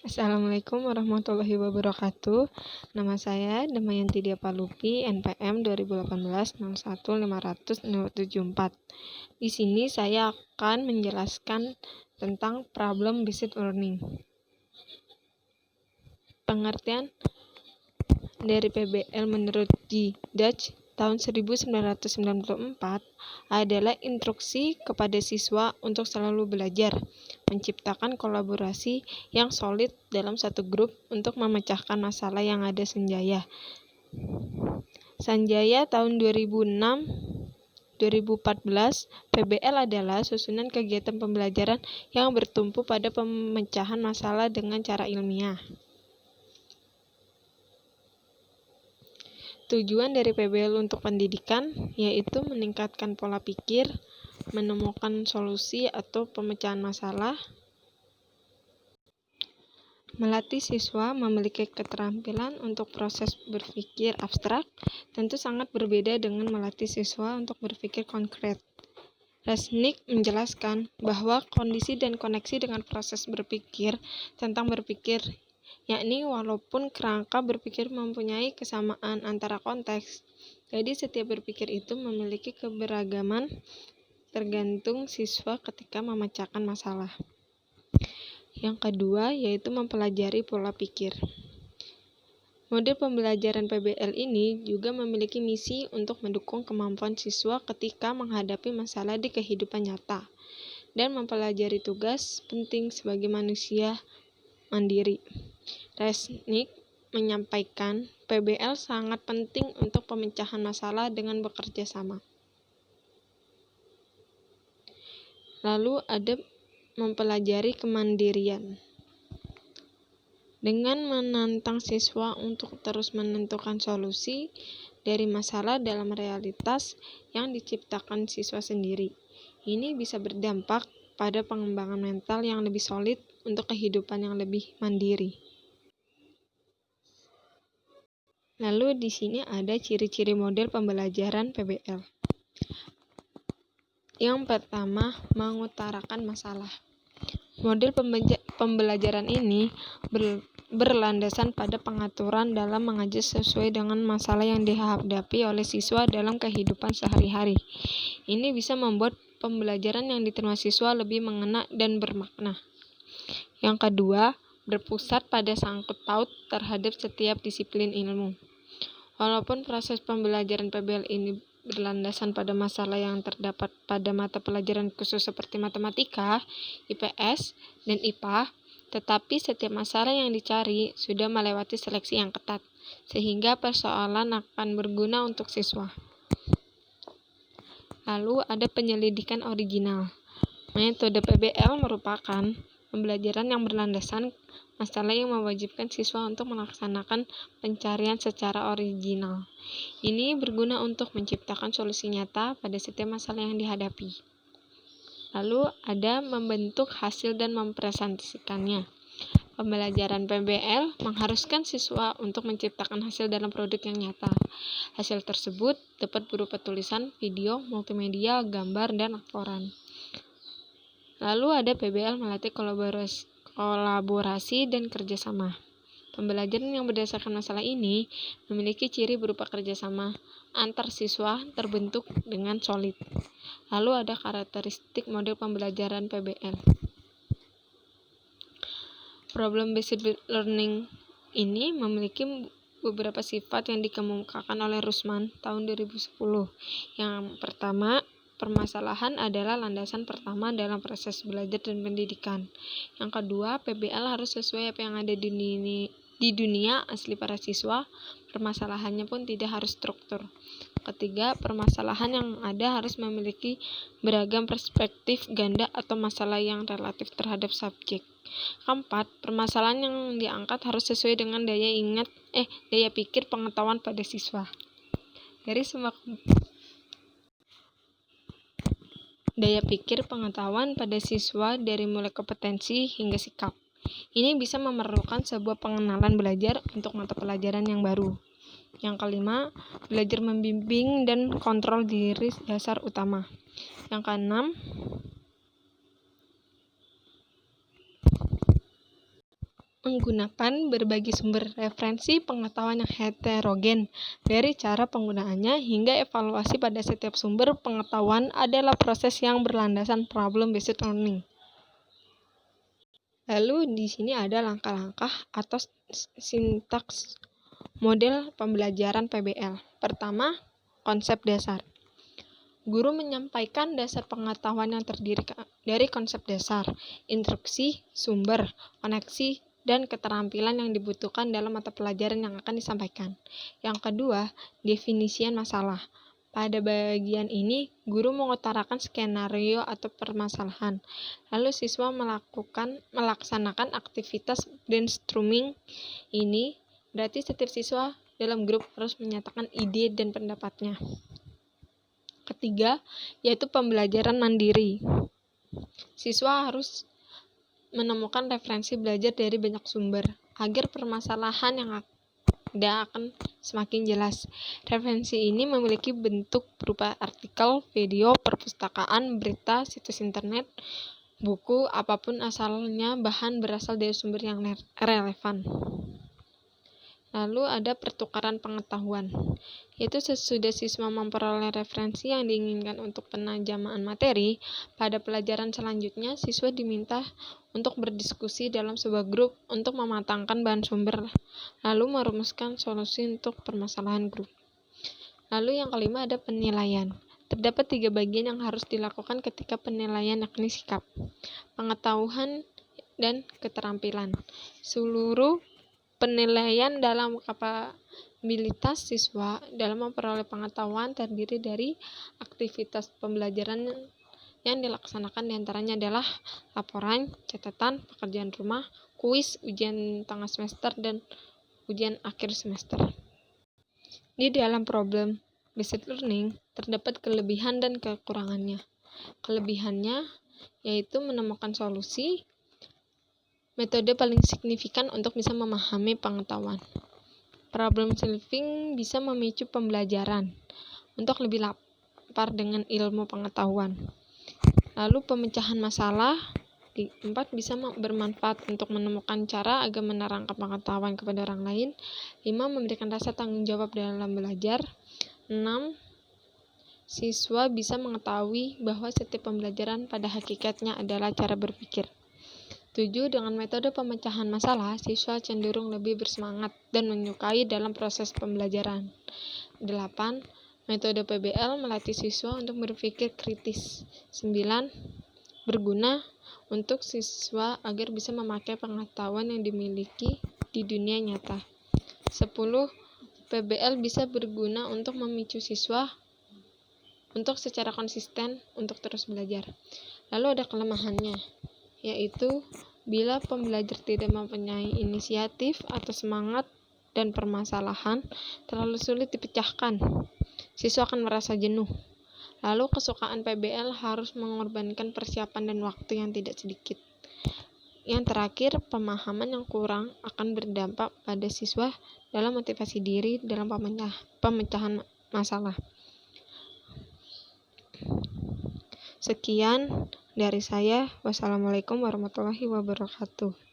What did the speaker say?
Assalamualaikum warahmatullahi wabarakatuh. Nama saya Damayanti Diapalupi, NPM 2018-01-500-074. Di sini saya akan menjelaskan tentang problem based learning. Pengertian dari PBL menurut G. Dutch tahun 1994 adalah instruksi kepada siswa untuk selalu belajar, menciptakan kolaborasi yang solid dalam satu grup untuk memecahkan masalah yang ada Sanjaya. Sanjaya tahun 2006-2014, PBL adalah susunan kegiatan pembelajaran yang bertumpu pada pemecahan masalah dengan cara ilmiah. Tujuan dari PBL untuk pendidikan yaitu meningkatkan pola pikir, menemukan solusi atau pemecahan masalah, melatih siswa memiliki keterampilan untuk proses berpikir abstrak, tentu sangat berbeda dengan melatih siswa untuk berpikir konkret. Resnick menjelaskan bahwa kondisi dan koneksi dengan proses berpikir tentang berpikir, yakni walaupun kerangka berpikir mempunyai kesamaan antara konteks, jadi setiap berpikir itu memiliki keberagaman tergantung siswa ketika memecahkan masalah. Yang kedua yaitu mempelajari pola pikir. Model pembelajaran PBL ini juga memiliki misi untuk mendukung kemampuan siswa ketika menghadapi masalah di kehidupan nyata dan mempelajari tugas penting sebagai manusia mandiri. Resnick menyampaikan PBL sangat penting untuk pemecahan masalah dengan bekerja sama. Lalu ada mempelajari kemandirian. Dengan menantang siswa untuk terus menentukan solusi dari masalah dalam realitas yang diciptakan siswa sendiri. Ini bisa berdampak pada pengembangan mental yang lebih solid untuk kehidupan yang lebih mandiri. Lalu di sini ada ciri-ciri model pembelajaran PBL. Yang pertama, mengutarakan masalah. Model pembelajaran ini berlandasan pada pengaturan dalam mengajar sesuai dengan masalah yang dihadapi oleh siswa dalam kehidupan sehari-hari. Ini bisa membuat pembelajaran yang diterima siswa lebih mengena dan bermakna. Yang kedua, berpusat pada sangkut paut terhadap setiap disiplin ilmu. Walaupun proses pembelajaran PBL ini berlandasan pada masalah yang terdapat pada mata pelajaran khusus seperti matematika, IPS, dan IPA, tetapi setiap masalah yang dicari sudah melewati seleksi yang ketat, sehingga persoalan akan berguna untuk siswa. Lalu ada penyelidikan original. Metode PBL merupakan pembelajaran yang berlandasan masalah yang mewajibkan siswa untuk melaksanakan pencarian secara original. Ini berguna untuk menciptakan solusi nyata pada setiap masalah yang dihadapi. Lalu ada membentuk hasil dan mempresentasikannya. Pembelajaran PBL mengharuskan siswa untuk menciptakan hasil dalam produk yang nyata. Hasil tersebut dapat berupa tulisan, video, multimedia, gambar, dan laporan. Lalu ada PBL melatih kolaborasi dan kerjasama. Pembelajaran yang berdasarkan masalah ini memiliki ciri berupa kerjasama antar siswa terbentuk dengan solid. Lalu ada karakteristik model pembelajaran PBL. Problem based learning ini memiliki beberapa sifat yang dikemukakan oleh Rusman tahun 2010. Yang pertama, permasalahan adalah landasan pertama dalam proses belajar dan pendidikan. Yang kedua, PBL harus sesuai apa yang ada di dunia asli para siswa. Permasalahannya pun tidak harus struktur. Ketiga, permasalahan yang ada harus memiliki beragam perspektif ganda atau masalah yang relatif terhadap subjek. Keempat, permasalahan yang diangkat harus sesuai dengan daya pikir pengetahuan pada siswa. Daya pikir pengetahuan pada siswa dari mulai kompetensi hingga sikap. Ini bisa memerlukan sebuah pengenalan belajar untuk mata pelajaran yang baru. Yang kelima, belajar membimbing dan kontrol diri dasar utama. Yang keenam, Menggunakan berbagai sumber referensi pengetahuan yang heterogen, dari cara penggunaannya hingga evaluasi pada setiap sumber pengetahuan adalah proses yang berlandaskan problem-based learning. Lalu di sini ada langkah-langkah atau sintaks model pembelajaran PBL. Pertama, konsep dasar. Guru menyampaikan dasar pengetahuan yang terdiri dari konsep dasar, instruksi, sumber, koneksi, dan keterampilan yang dibutuhkan dalam mata pelajaran yang akan disampaikan. Yang kedua, definisian masalah. Pada bagian ini, guru mengutarakan skenario atau permasalahan. Lalu siswa melaksanakan aktivitas brainstorming ini, berarti setiap siswa dalam grup harus menyatakan ide dan pendapatnya. Ketiga, yaitu pembelajaran mandiri. Siswa harus menemukan referensi belajar dari banyak sumber, agar permasalahan yang ada akan semakin jelas. Referensi ini memiliki bentuk berupa artikel, video, perpustakaan, berita, situs internet, buku, apapun asalnya, bahan berasal dari sumber yang relevan. Lalu ada pertukaran pengetahuan, yaitu sesudah siswa memperoleh referensi yang diinginkan untuk penajaman materi, pada pelajaran selanjutnya siswa diminta untuk berdiskusi dalam sebuah grup untuk mematangkan bahan sumber, lalu merumuskan solusi untuk permasalahan grup. Lalu yang kelima ada penilaian. Terdapat 3 bagian yang harus dilakukan ketika penilaian, yakni sikap, pengetahuan, dan keterampilan. Seluruh penilaian dalam kapabilitas siswa dalam memperoleh pengetahuan terdiri dari aktivitas pembelajaran yang dilaksanakan, diantaranya adalah laporan, catatan, pekerjaan rumah, kuis, ujian tengah semester, dan ujian akhir semester. Di dalam problem-based learning terdapat kelebihan dan kekurangannya. Kelebihannya yaitu menemukan solusi, metode paling signifikan untuk bisa memahami pengetahuan. Problem solving bisa memicu pembelajaran untuk lebih lapar dengan ilmu pengetahuan. Lalu pemecahan masalah 4 bisa bermanfaat untuk menemukan cara agar menerangkan pengetahuan kepada orang lain. 5 memberikan rasa tanggung jawab dalam belajar. 6 siswa bisa mengetahui bahwa setiap pembelajaran pada hakikatnya adalah cara berpikir. 7. Dengan metode pemecahan masalah, siswa cenderung lebih bersemangat dan menyukai dalam proses pembelajaran. 8. Metode PBL melatih siswa untuk berpikir kritis. 9. Berguna untuk siswa agar bisa memakai pengetahuan yang dimiliki di dunia nyata. 10. PBL bisa berguna untuk memicu siswa untuk secara konsisten untuk terus belajar. Lalu ada kelemahannya, yaitu bila pembelajar tidak mempunyai inisiatif atau semangat dan permasalahan terlalu sulit dipecahkan, siswa akan merasa jenuh. Lalu kesukaan PBL harus mengorbankan persiapan dan waktu yang tidak sedikit. Yang terakhir, pemahaman yang kurang akan berdampak pada siswa dalam motivasi diri dalam pemecahan masalah. Sekian dari saya. Wassalamualaikum warahmatullahi wabarakatuh.